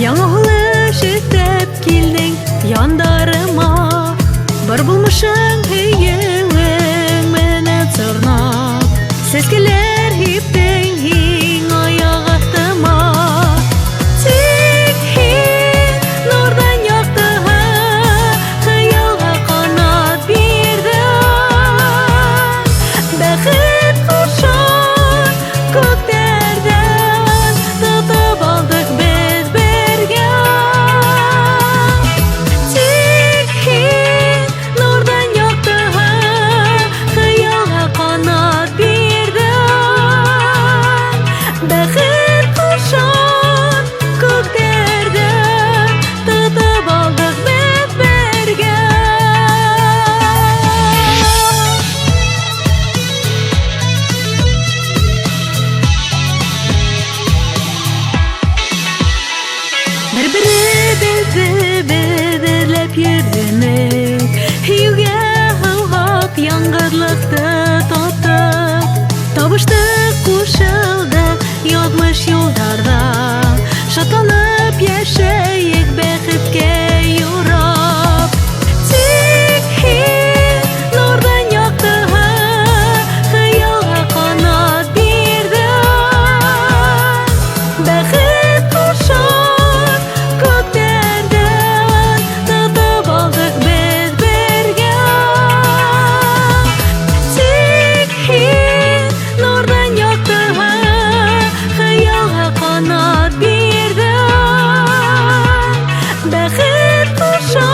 Яңгылыш итеп килдең яндарыма, бар булмышың һөең менән сырнап, сәскәләр һиптең һин аяк астыма. Тик һин нурдан яктыга, хыялга канат бирдең. Бәхет кушар күктәрдән, тотып алдык без бергә. Тик һин нурдан яктыга, хыялга канат бирдең. Бәхет кушар күктәрдән, тотып алдык без бергә. Бер-беребезне бедерләп йөрдек, һөюгә һылгап яңгырлыкты татып. Табыштык, кушылдык язмыш юлларда, шатланып яшәйек бәхеткә юрап. Тик һин нурдан яктыга, хыялга канат бирдең. Бәхет кушар күктәрдән, тотып алдык без бергә. Тик һин нурдан яктыга, хыялга канат бирдең. Бәхет кушар